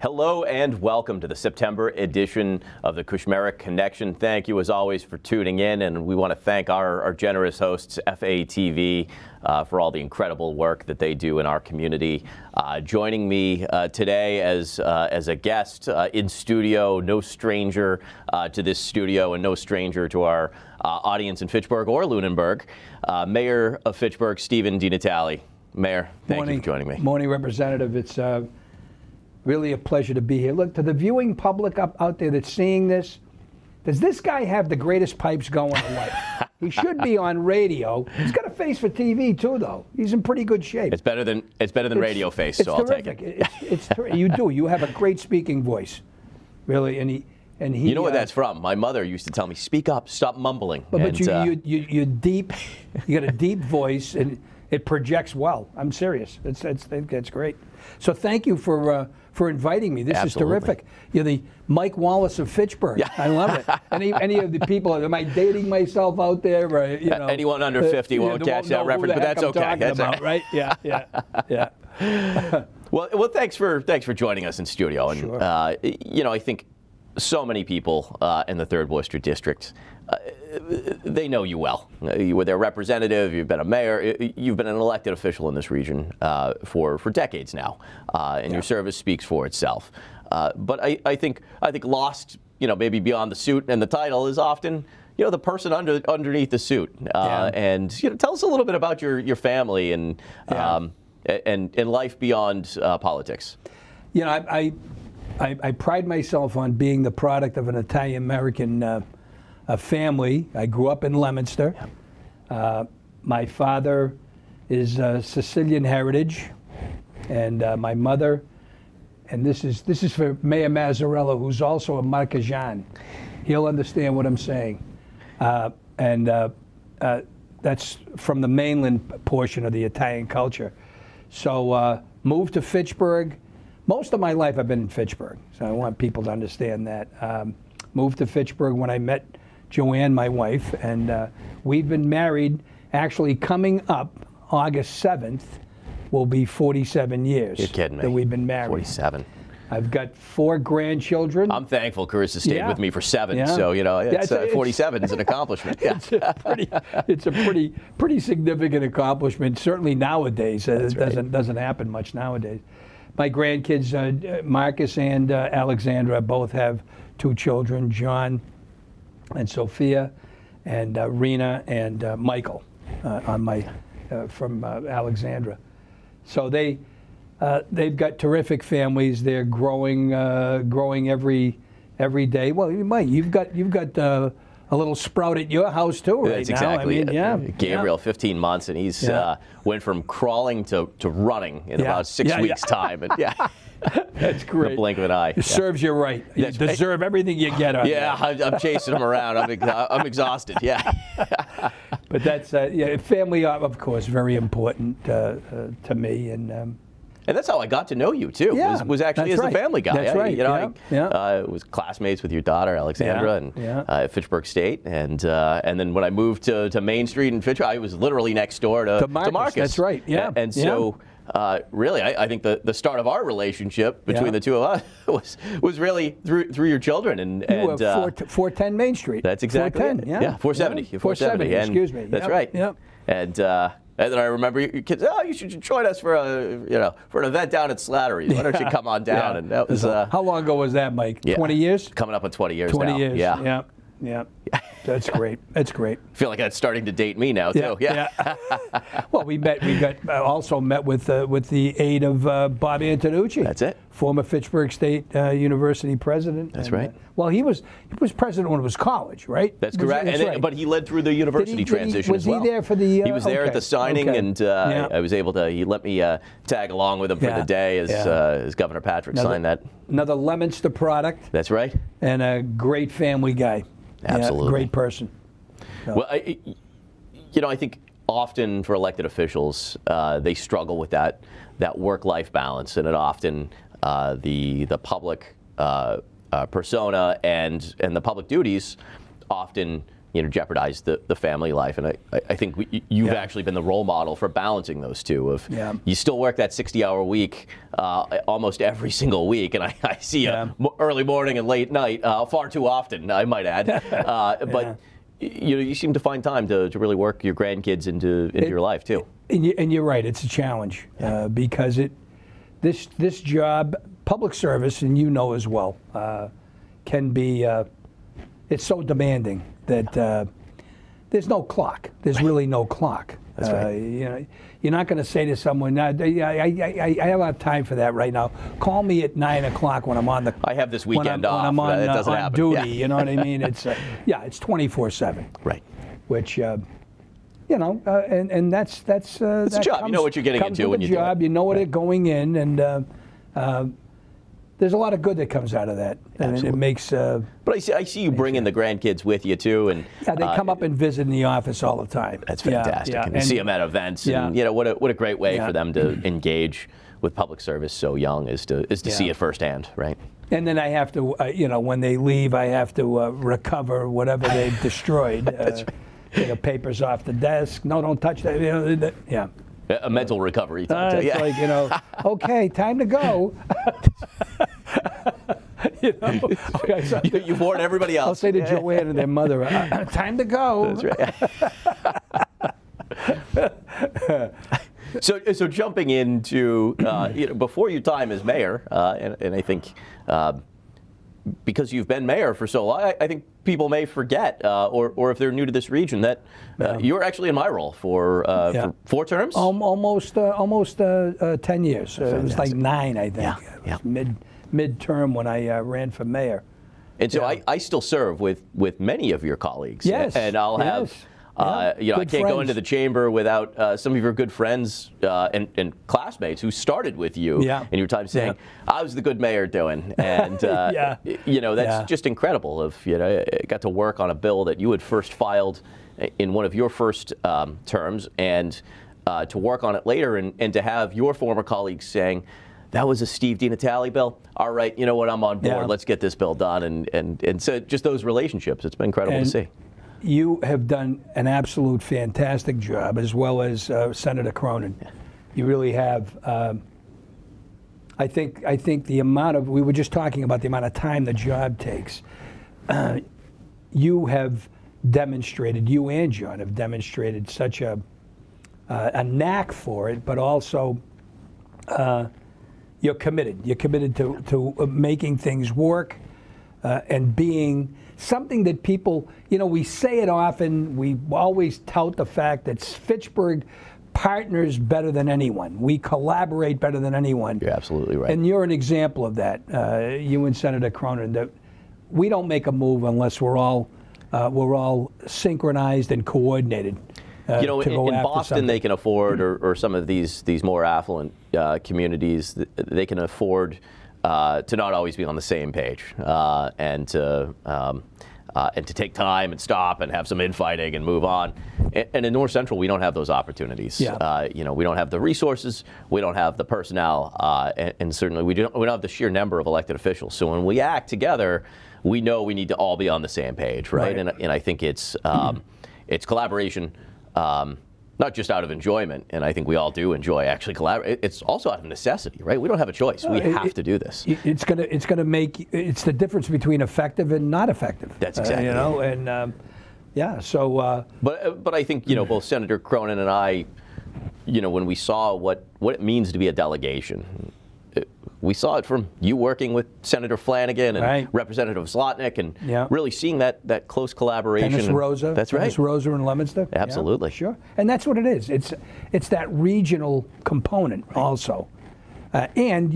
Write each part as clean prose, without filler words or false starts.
Hello and welcome to the September edition of the Kushmerek Connection. Thank you as always for tuning in, and we want to thank our generous hosts, FATV, for all the incredible work that they do in our community. Joining me today as a guest in studio, no stranger to this studio and no stranger to our audience in Fitchburg or Lunenburg, Mayor of Fitchburg, Stephen DiNatale. Mayor, thank you for joining me. Morning, Representative. It's really a pleasure to be here. Look, to the viewing public out there that's seeing this, does this guy have the greatest pipes going in life? He should be on radio. He's got a face for TV too, though. He's in pretty good shape. It's better than radio face, so I'll take it. You do. You have a great speaking voice, really, and he. You know what that's from? My mother used to tell me, "Speak up, stop mumbling." But you're deep. You got a deep voice, and it projects well. I'm serious. That's great. So thank you for inviting me. This Absolutely. is terrific. You're the Mike Wallace of Fitchburg. Yeah. I love it. Any of the people, am I dating myself out there? Or, anyone under 50 won't catch that reference, but that's okay. That's about, right? Yeah. Well, thanks for joining us in studio. And sure. I think so many people in the 3rd Worcester District, they know you well. You were their representative. You've been a mayor. You've been an elected official in this region for decades now, and your service speaks for itself. But I think lost, maybe beyond the suit and the title is often, the person underneath the suit. And tell us a little bit about your family and life beyond politics. I pride myself on being the product of an Italian-American family. I grew up in Leominster. My father is Sicilian heritage, and my mother, and this is for Mayor Mazzarella, who's also a Marchigian. He'll understand what I'm saying. That's from the mainland portion of the Italian culture. So moved to Fitchburg. Most of my life I've been in Fitchburg, so I want people to understand that. Moved to Fitchburg when I met Joanne, my wife, and we've been married, actually coming up August 7th will be 47 years. You're kidding me. That we've been married. 47. I've got 4 grandchildren. I'm thankful Carissa stayed with me for 7, so 47 is an accomplishment. It's a pretty significant accomplishment. Certainly nowadays, it doesn't happen much nowadays. My grandkids, Marcus and Alexandra, both have 2 children, John and Sophia, and Rena and Michael from Alexandra. So they've got terrific families. They're growing every day. Well, you've got a little sprout at your house too, right? That's now. exactly it. Gabriel, 15 months, and he's went from crawling to running in about 6 weeks' time. And that's great. The blink of an eye. It serves you right. You deserve everything you get on that. I'm chasing him around. I'm exhausted. But that's family, of course, very important to me, and that's how I got to know you too. Was actually as the family guy. That's right. I was classmates with your daughter Alexandra at Fitchburg State, and then when I moved to Main Street in Fitchburg, I was literally next door to Marcus. That's right. And so. Really, I think the start of our relationship between the two of us was really through your children and 410 Main Street. That's exactly 410, 470. 470. Excuse me. That's right. Yep. And then I remember your kids. Oh, you should join us for an event down at Slattery's. Why don't you come on down? And that was how long ago was that, Mike? 20 years. Coming up on 20 years. 20 now. years. Yeah. That's great. That's great. I feel like that's starting to date me now too. Well, we also met with the aid of Bob Antonucci. That's it. Former Fitchburg State University president. That's right. Well, he was president when it was college, right? That's correct. But he led through the university transition as well. Was he there for the? He was there at the signing, and I was able to. He let me tag along with him for the day as Governor Patrick signed that. Another Leominster product. That's right. And a great family guy. Absolutely. Great person. So. Well, I think often for elected officials, they struggle with that work-life balance, and it often the public persona and the public duties often jeopardize the family life. And I think you've Yeah. actually been the role model for balancing those two. Of Yeah. you still work that 60-hour week almost every single week, and I see Yeah. you early morning and late night far too often, I might add. But you seem to find time to really work your grandkids into your life too. And you're right, it's a challenge because this job, public service, and you know as well, can be, it's so demanding that there's no clock. There's really no clock. That's right. You're not going to say to someone, I don't have time for that right now. Call me at 9 o'clock when I'm on the. I have this weekend off. When I'm on, It doesn't on happen. duty. Yeah. You know what I mean? It's it's 24/7. Right. Which. And that's It's a job. You know what you're getting into when you do it. You know what it's going in, and there's a lot of good that comes out of that, and it makes. But I see you bringing the grandkids with you too, and they come up and visit in the office all the time. that's fantastic. And you see them at events, and what a great way for them to engage with public service so young is to see it firsthand, right? And then I have to, when they leave, I have to recover whatever they've destroyed. That's right. Papers off the desk. No, don't touch that. Yeah. A mental recovery time. It's like, okay, time to go. Okay, so You've warned everybody else. I'll say to Joanne and their mother, time to go. That's right. So jumping into before your time as mayor, and I think because you've been mayor for so long, I think people may forget, or if they're new to this region, that you were actually in my role for 4 terms. Almost 10 years. It was like 9, I think. Yeah. Mid-term when I ran for mayor. And so I still serve with many of your colleagues. Yes. And I'll have. I can't go into the chamber without some of your good friends and classmates who started with you in your time saying, I was the good mayor doing. And, that's just incredible. I got to work on a bill that you had first filed in one of your first terms, and to work on it later and to have your former colleagues saying, that was a Steve DiNatale bill. All right, you know what, I'm on board. Yeah. Let's get this bill done. And so just those relationships, it's been incredible to see. You have done an absolute fantastic job, as well as Senator Cronin. You really have. I think the amount of, we were just talking about the amount of time the job takes. You have demonstrated, you and John have demonstrated such a knack for it, but also you're committed. You're committed to making things work and being something that people, we say it often, we always tout the fact that Fitchburg partners better than anyone. We collaborate better than anyone. You're absolutely right. And you're an example of that, you and Senator Cronin, that we don't make a move unless we're all synchronized and coordinated. In Boston, they can afford, or some of these more affluent communities, they can afford to not always be on the same page, and to take time and stop and have some infighting and move on. And in North Central, we don't have those opportunities. Yeah. We don't have the resources, we don't have the personnel, and certainly we don't have the sheer number of elected officials. So when we act together, we know we need to all be on the same page, right? And I think it's collaboration. Not just out of enjoyment, and I think we all do enjoy actually collaborate. It's also out of necessity, right? We don't have a choice. We have to do this. It's gonna make, it's the difference between effective and not effective. That's exactly So. But I think both Senator Cronin and I, when we saw what it means to be a delegation. We saw it from you working with Senator Flanagan and Representative Zlotnick, and really seeing that close collaboration. Dennis Rosa. That's right. Dennis Rosa in Leominster. Absolutely. Yeah, sure. And that's what it is. It's that regional component also. And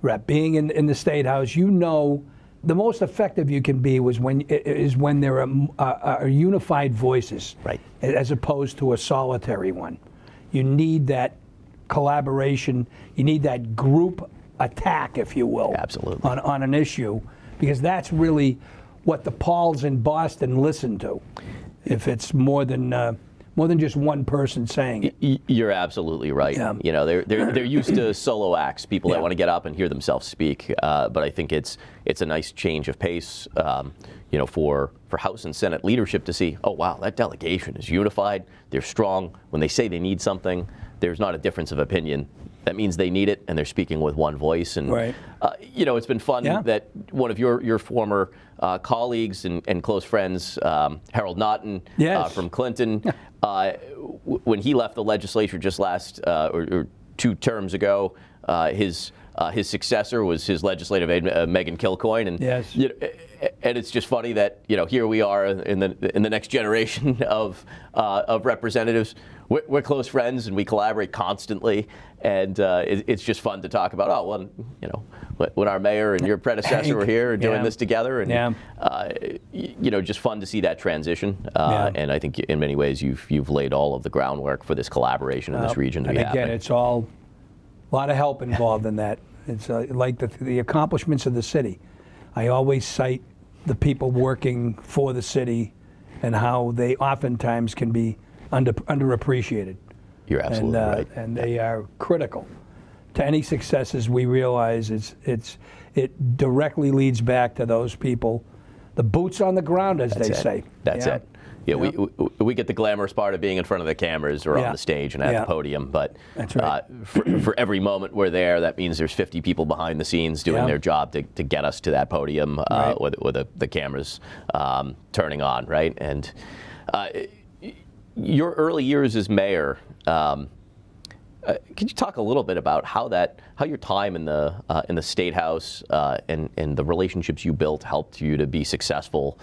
Rep, being in the State House, the most effective you can be when there are unified voices, as opposed to a solitary one. You need that collaboration. You need that group attack, if you will, on an issue, because that's really what the Pauls in Boston listen to. If it's more than just one person saying it. You're absolutely right. Yeah. You know, they're used to solo acts, people Yeah. that want to get up and hear themselves speak. But I think it's a nice change of pace, you know, for House and Senate leadership to see, oh wow, that delegation is unified. They're strong. When they say they need something, there's not a difference of opinion. That means they need it, and they're speaking with one voice. And right. You know, it's been fun that one of your former colleagues and close friends, Harold Naughton from Clinton, when he left the legislature just last or 2 terms ago, his successor was his legislative aide, Megan Kilcoyne, and yes. You know, and it's just funny that, you know, here we are in the next generation of representatives. We're close friends and we collaborate constantly, and it's just fun to talk about. Oh, well, you know, when our mayor and your predecessor were here doing this together, and you know, just fun to see that transition. And I think in many ways you've laid all of the groundwork for this collaboration in this region to be happening. And again, it's all a lot of help involved in that. It's like the accomplishments of the city. I always cite the people working for the city and how they oftentimes can be underappreciated. You're absolutely right. And they are critical to any successes. We realize it directly leads back to those people, the boots on the ground, as they say. That's it. Yeah, we get the glamorous part of being in front of the cameras or on the stage and at the podium, but that's right. For every moment we're there, that means there's 50 people behind the scenes doing their job to get us to that podium or the cameras turning on, right? And your early years as mayor, could you talk a little bit about how your time in the State House and the relationships you built helped you to be successful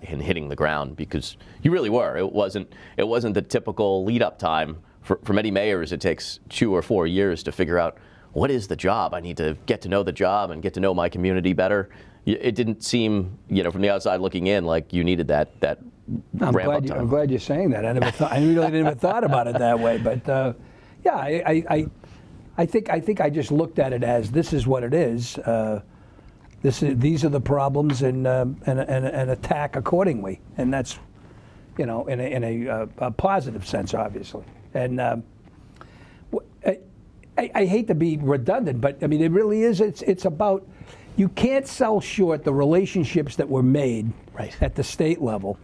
in hitting the ground? Because you really were. It wasn't the typical lead-up time. For many mayors, it takes 2 or 4 years to figure out what is the job. I need to get to know the job and get to know my community better. It didn't seem, you know, from the outside looking in, like you needed that ramp-up time. I'm glad you're saying that. I really never thought about it that way, but. Yeah, I think I just looked at it as this is what it is. These are the problems, and attack accordingly, and that's, you know, in a positive sense, obviously. And I hate to be redundant, but I mean it really is. It's about, you can't sell short the relationships that were made at the state level,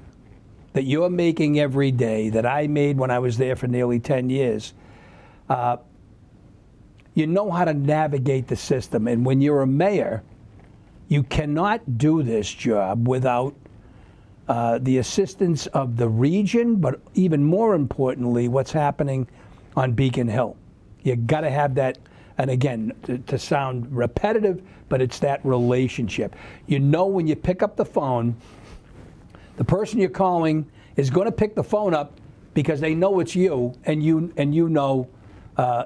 that you're making every day, that I made when I was there for nearly 10 years. You know how to navigate the system, and when you're a mayor, you cannot do this job without the assistance of the region, but even more importantly, what's happening on Beacon Hill. You got to have that, and again, to sound repetitive, but it's that relationship. You know, when you pick up the phone, the person you're calling is going to pick the phone up because they know it's you, and you know.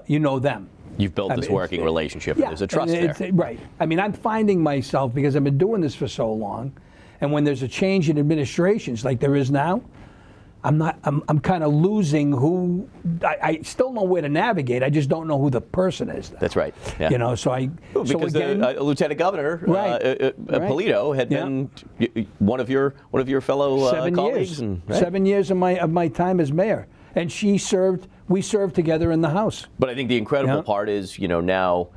You know them. You've built this working relationship, and there's a trust there. Right. I mean, I'm finding myself, because I've been doing this for so long, and when there's a change in administrations like there is now, I'm kind of losing who. I still know where to navigate. I just don't know who the person is. That's right. Yeah. You know, because the Lieutenant Governor Polito had been one of your fellow 7 colleagues. Years. And, 7 years of my time as mayor, and we served together in the House. But I think the incredible part is, you know, now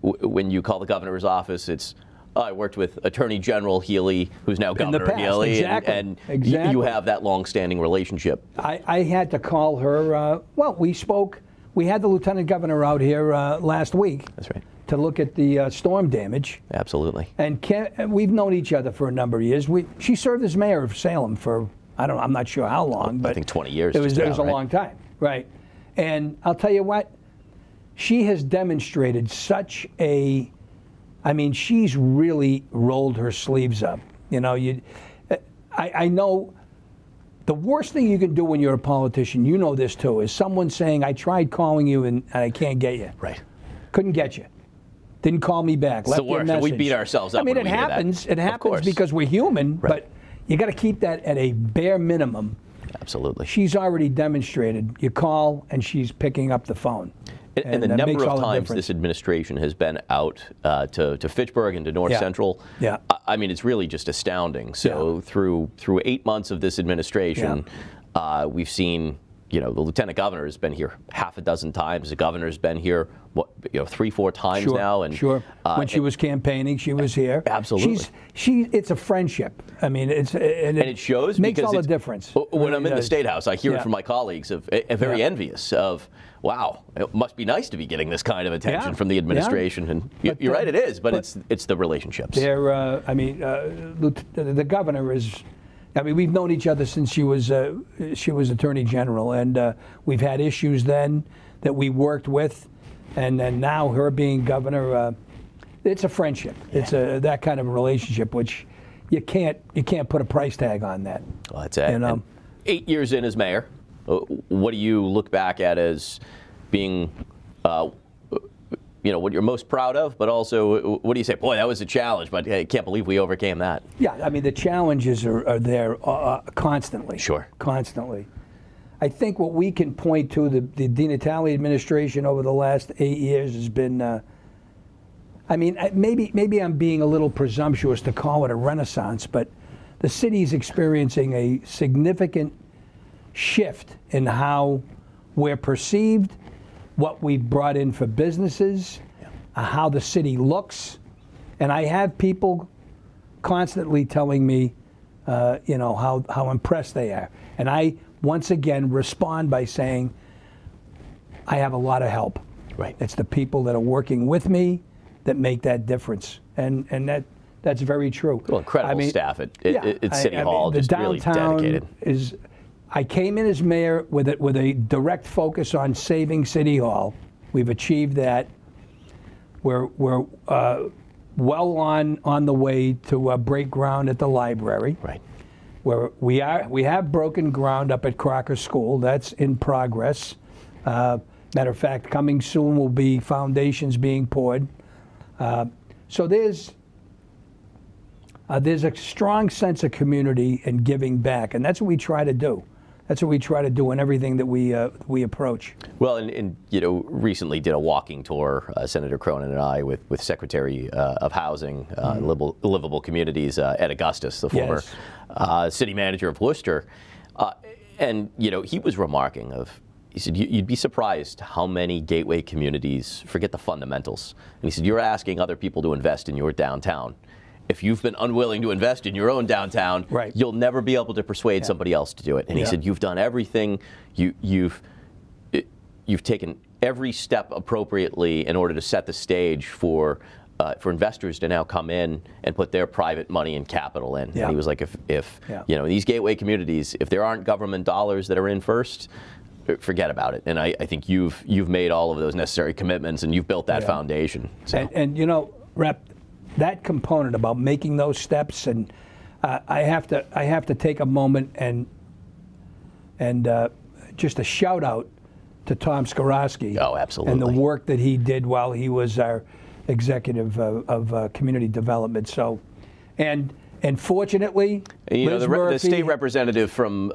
when you call the governor's office, it's I worked with Attorney General Healy, who's now Governor Healy, and you have that long-standing relationship. I had to call her. Well, we spoke. We had the Lieutenant Governor out here last week. That's right. To look at the storm damage. Absolutely. And we've known each other for a number of years. She served as mayor of Salem for, I'm not sure how long, but I think 20 years. It was a long time. Right. And I'll tell you what, she has demonstrated she's really rolled her sleeves up. You know, I know the worst thing you can do when you're a politician, you know this too, is someone saying, I tried calling you and I can't get you. Right. Couldn't get you. Didn't call me back. It's the worst. We beat ourselves up. I mean, it happens. It happens because we're human, but you got to keep that at a bare minimum. Absolutely. She's already demonstrated. You call, and she's picking up the phone. And the number of times this administration has been out to Fitchburg and to North Central, I mean, it's really just astounding. So through 8 months of this administration, We've seen, the lieutenant governor has been here half a dozen times. The governor's been here, 3-4 times now. And sure. When she was campaigning, she was here. Absolutely. It's a friendship. I mean, and it shows makes because all the difference. When I'm in the State House, I hear it from my colleagues very envious of, wow, it must be nice to be getting this kind of attention from the administration. And you're right, it is, but it's the relationships. The governor is. I mean, we've known each other since she was Attorney General, and we've had issues then that we worked with, and then now her being governor, it's a friendship. It's that kind of a relationship, which you can't put a price tag on that. Well, that's it. 8 years in as mayor, what do you look back at as being, what you're most proud of, but also what do you say, boy, that was a challenge, but I can't believe we overcame that? Yeah, I mean, the challenges are there constantly. Sure. Constantly. I think what we can point to, the DiNatale administration over the last 8 years has been, maybe I'm being a little presumptuous to call it a renaissance, but the city's experiencing a significant shift in how we're perceived, what we've brought in for businesses, how the city looks. And I have people constantly telling me, how impressed they are. And I, once again, respond by saying, I have a lot of help. Right. It's the people that are working with me that make that difference. And that's very true. Well, incredible staff at City Hall, the just really dedicated. I came in as mayor with a direct focus on saving City Hall. We've achieved that. We're well on the way to break ground at the library. Right. We have broken ground up at Crocker School. That's in progress. Matter of fact, coming soon will be foundations being poured. So there's a strong sense of community and giving back, and that's what we try to do. That's what we try to do in everything that we approach. Well, and recently did a walking tour, Senator Cronin and I, with Secretary of Housing, Livable Communities, Ed Augustus, the former city manager of Worcester, and he was remarking he said, you'd be surprised how many gateway communities forget the fundamentals. And he said, you're asking other people to invest in your downtown. If you've been unwilling to invest in your own downtown, you'll never be able to persuade somebody else to do it. And he said, you've done everything. You've taken every step appropriately in order to set the stage for investors to now come in and put their private money and capital in. And he was like, if these gateway communities, if there aren't government dollars that are in first, forget about it. And I think you've made all of those necessary commitments, and you've built that foundation. So. And Rep, that component about making those steps, and I have to take a moment and just a shout out to Tom Skorowski. Oh, absolutely. And the work that he did while he was our executive of community development. So, and fortunately, Liz Murphy, the state representative from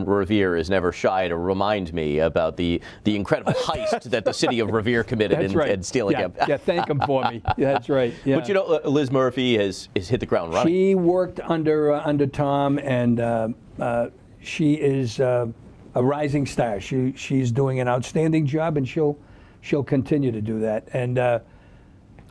Revere is never shy to remind me about the incredible heist that the city of Revere committed in stealing him. Yeah, thank him for me. Yeah, that's right. Yeah. But Liz Murphy has hit the ground running. She worked under Tom, and she is a rising star. She's doing an outstanding job, and she'll continue to do that. And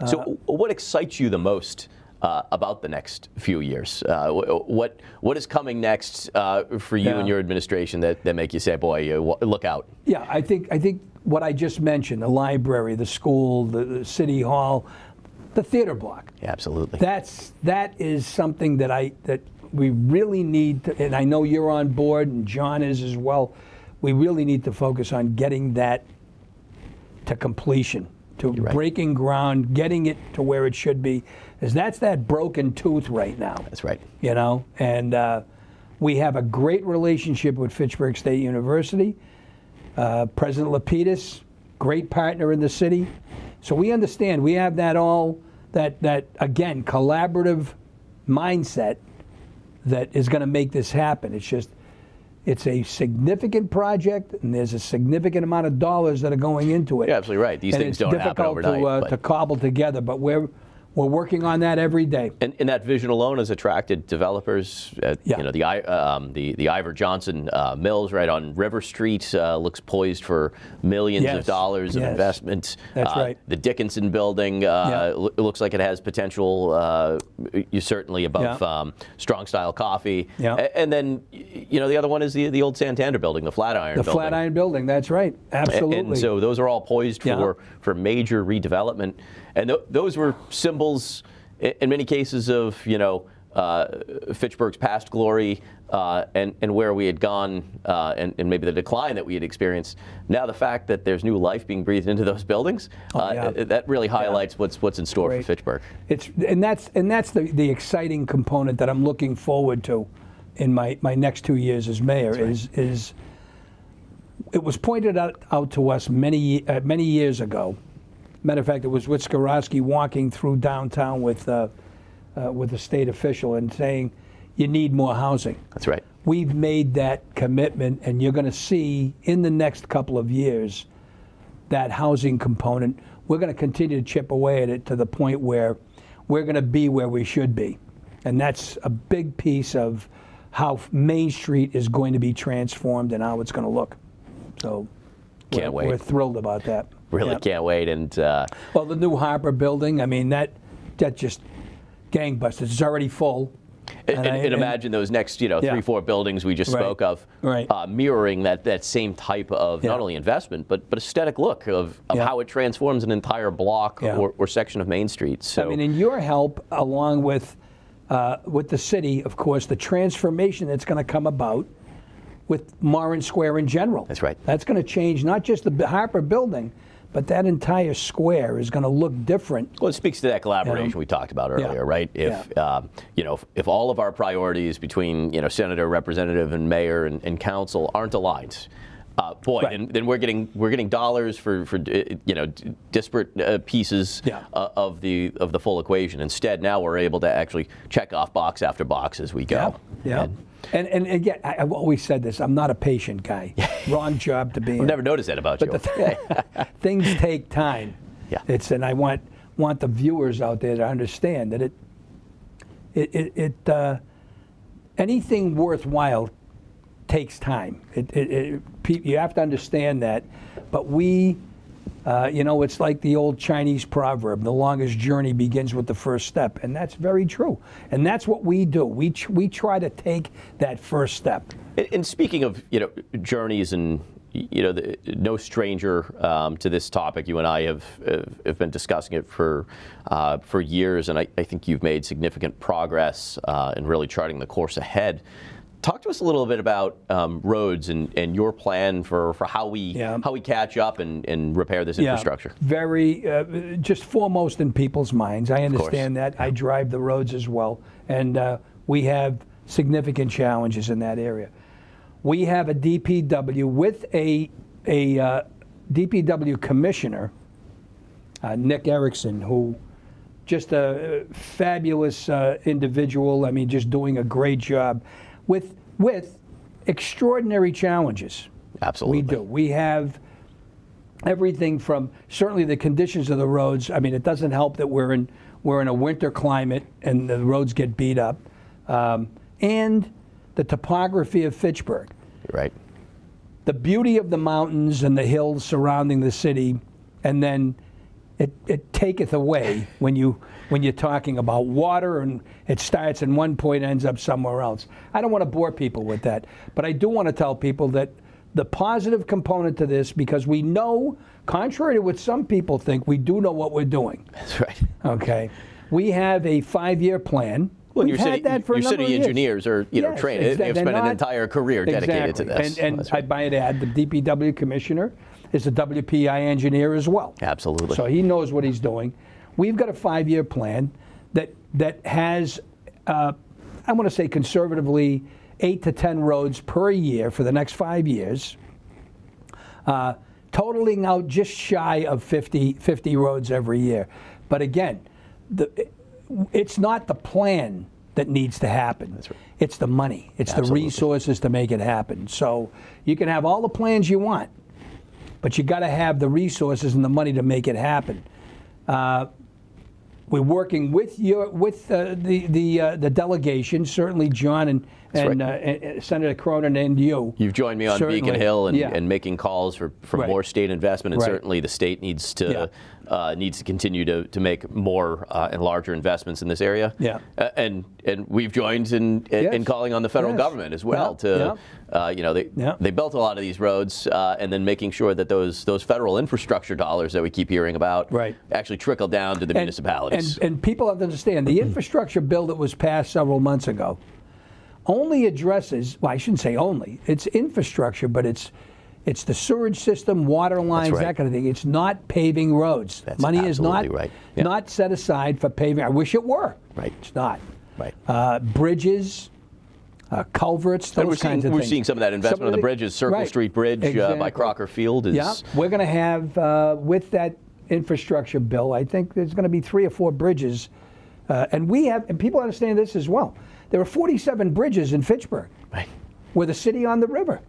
so, what excites you the most about the next few years? What is coming next for you and your administration that make you say, boy, look out? Yeah, I think what I just mentioned, the library, the school, the City Hall, the theater block. Yeah, absolutely. That is something that we really need to, and I know you're on board and John is as well. We really need to focus on getting that to completion, to breaking ground, getting it to where it should be. Because that's that broken tooth right now. That's right. And we have a great relationship with Fitchburg State University. President Lapidus, great partner in the city. So we understand, we have that again, collaborative mindset that is going to make this happen. It's a significant project, and there's a significant amount of dollars that are going into it. You're absolutely right. These things don't happen overnight. It's difficult to cobble together, but We're working on that every day. And that vision alone has attracted developers. Yeah. You know, the Ivor Johnson Mills right on River Street looks poised for millions of dollars of investment. That's right. The Dickinson building looks like it has potential. You certainly above Strong Style Coffee. Yeah. And then, you know, the other one is the old Santander building, the Flatiron building. The Flatiron building. That's right. Absolutely. And so those are all poised for major redevelopment. And those were symbols, in many cases, of, you know, Fitchburg's past glory and where we had gone and maybe the decline that we had experienced. Now the fact that there's new life being breathed into those buildings, that really highlights what's in store for Fitchburg. And that's the exciting component that I'm looking forward to in my next 2 years as mayor. Is it was pointed out to us many years ago. Matter of fact, it was with Skorowski walking through downtown with a state official and saying, you need more housing. That's right. We've made that commitment, and you're going to see in the next couple of years that housing component. We're going to continue to chip away at it to the point where we're going to be where we should be. And that's a big piece of how Main Street is going to be transformed and how it's going to look. So can't wait. We're thrilled about that. Really can't wait. And well, the new Harper building, I mean, that just gangbusters. It's already full. And imagine those next, 3-4 buildings we just spoke of, mirroring that same type of not only investment but aesthetic look of how it transforms an entire block or section of Main Street. So I mean, in your help, along with the city, of course, the transformation that's going to come about with Morin Square in general. That's right. That's going to change not just the Harper building, but that entire square is going to look different. Well, it speaks to that collaboration we talked about earlier, right? If if all of our priorities between senator, representative, and mayor and council aren't aligned, then we're getting dollars for disparate pieces of the full equation. Instead, now we're able to actually check off box after box as we go. And again, I've always said this, I'm not a patient guy. Wrong job to be in. I've never noticed that about you. Things take time. Yeah. And I want the viewers out there to understand that anything worthwhile takes time. You have to understand that. But it's like the old Chinese proverb, the longest journey begins with the first step. And that's very true. And that's what we do. We try to take that first step. And speaking of, journeys and, no stranger to this topic, you and I have been discussing it for years. And I think you've made significant progress in really charting the course ahead. Talk to us a little bit about roads and your plan for how we catch up and repair this infrastructure. Very just foremost in people's minds. I understand that. I drive the roads as well, and we have significant challenges in that area. We have a DPW with a DPW commissioner, Nick Erickson, who just a fabulous individual. I mean, just doing a great job. With extraordinary challenges. Absolutely. We do. We have everything from certainly the conditions of the roads. I mean, it doesn't help that we're in a winter climate and the roads get beat up. And the topography of Fitchburg. Right. The beauty of the mountains and the hills surrounding the city, and then it taketh away when you're talking about water, and it starts in one point, ends up somewhere else. I don't want to bore people with that, but I do want to tell people that the positive component to this, because we know, contrary to what some people think, we do know what we're doing. That's right. Okay. We have a 5-year plan. Well, We've had that for a number of years. engineers are trained. They've spent an entire career dedicated to this. And I might add, the DPW commissioner is a WPI engineer as well. Absolutely. So he knows what he's doing. We've got a 5-year plan that has, I want to say conservatively, 8 to 10 roads per year for the next 5 years, totaling out just shy of 50 roads every year. But again, it's not the plan that needs to happen. That's right. It's the money. It's the resources to make it happen. So you can have all the plans you want, but you got to have the resources and the money to make it happen. we're working with the delegation, certainly John and Senator Cronin and you. You've joined me on Certainly. Beacon Hill and making calls for more state investment, and certainly the state needs to continue to make more and larger investments in this area. Yeah. And we've joined in calling on the federal government as well they built a lot of these roads, and then making sure that those federal infrastructure dollars that we keep hearing about actually trickle down to the municipalities. And people have to understand the infrastructure bill that was passed several months ago only addresses, well, I shouldn't say only, it's infrastructure, but it's the sewage system, water lines, that kind of thing. It's not paving roads. That's Money is not Yeah. not set aside for paving. I wish it were. Right. It's not. Right. Bridges, culverts, those kinds of things. We're seeing some of that investment on the bridges. Circle Street Bridge by Crocker Field is. Yeah, we're going to have, with that infrastructure bill, I think there's going to be 3 or 4 bridges. And people understand this as well. There are 47 bridges in Fitchburg. Right. With a city on the river.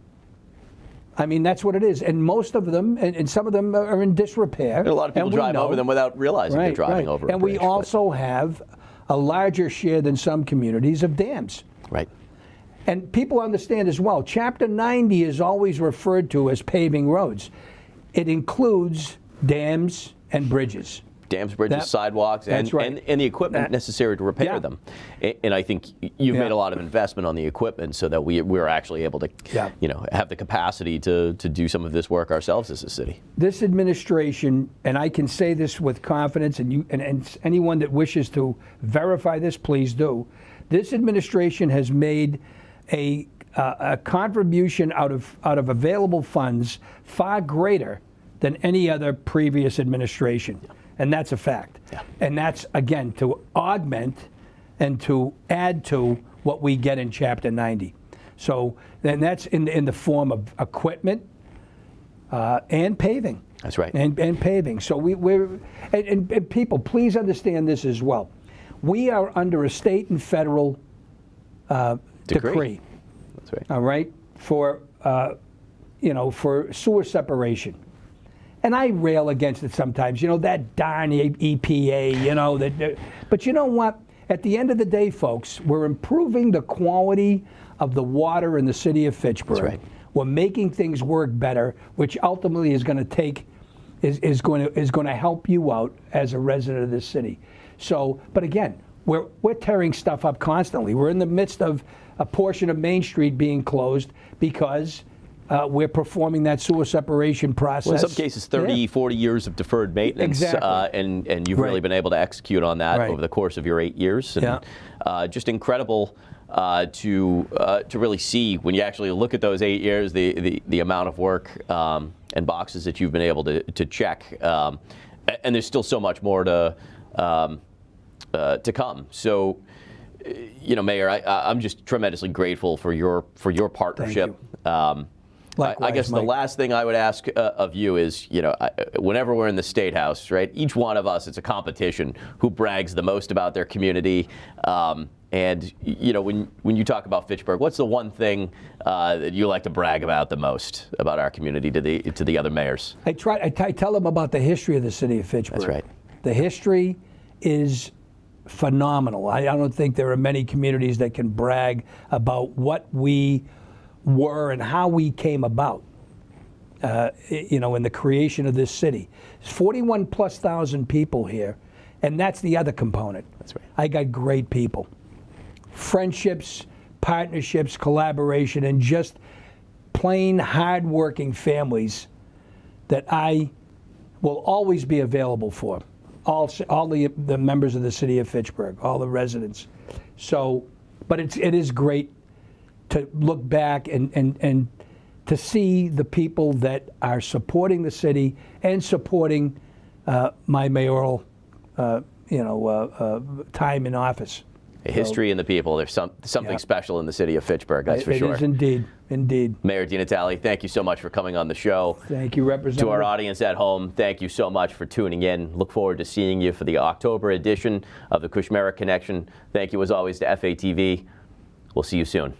I mean, that's what it is. And most of them, and some of them are in disrepair. And a lot of people drive over them without realizing they're driving over a And bridge, we also have a larger share than some communities of dams. Right. And people understand as well, Chapter 90 is always referred to as paving roads. It includes dams and bridges. Dams, bridges, sidewalks, and the equipment necessary to repair them. And I think you've made a lot of investment on the equipment so that we're actually able to, have the capacity to do some of this work ourselves as a city. This administration, and I can say this with confidence, and anyone that wishes to verify this, please do. This administration has made a contribution out of available funds far greater than any other previous administration. And that's a fact. Yeah. And that's, again, to augment and to add to what we get in Chapter 90. So then that's in the form of equipment and paving. That's right. And paving. So and people, please understand this as well. We are under a state and federal decree. That's right. All right, for sewer separation. And I rail against it sometimes, that darn EPA, but you know what? At the end of the day, folks, we're improving the quality of the water in the city of Fitchburg. That's right. We're making things work better, which ultimately is going to help you out as a resident of this city. So, but again, we're tearing stuff up constantly. We're in the midst of a portion of Main Street being closed because we're performing that sewer separation process. Well, in some cases, 30, 40 years of deferred maintenance. Exactly. And you've really been able to execute on that over the course of your 8 years. And just incredible to really see when you actually look at those 8 years, the amount of work and boxes that you've been able to check. And there's still so much more to come. So, Mayor, I'm just tremendously grateful for your partnership. Thank you. Likewise, I guess Mike. The last thing I would ask of you is, whenever we're in the State House, right, each one of us, it's a competition who brags the most about their community. And, when you talk about Fitchburg, what's the one thing that you like to brag about the most about our community to the other mayors? I tell them about the history of the city of Fitchburg. That's right. The history is phenomenal. I don't think there are many communities that can brag about what we were and how we came about, in the creation of this city. There's 41,000+ people here, and that's the other component. That's right. I got great people. Friendships, partnerships, collaboration, and just plain hard-working families that I will always be available for. All the members of the city of Fitchburg, all the residents. So, but it is great to look back and to see the people that are supporting the city and supporting my mayoral, time in office. A history in the people. There's something special in the city of Fitchburg, that's for sure. It is indeed. Mayor DiNatale, thank you so much for coming on the show. Thank you, Representative. To our audience at home, thank you so much for tuning in. Look forward to seeing you for the October edition of the Kushmerek Connection. Thank you, as always, to FATV. We'll see you soon.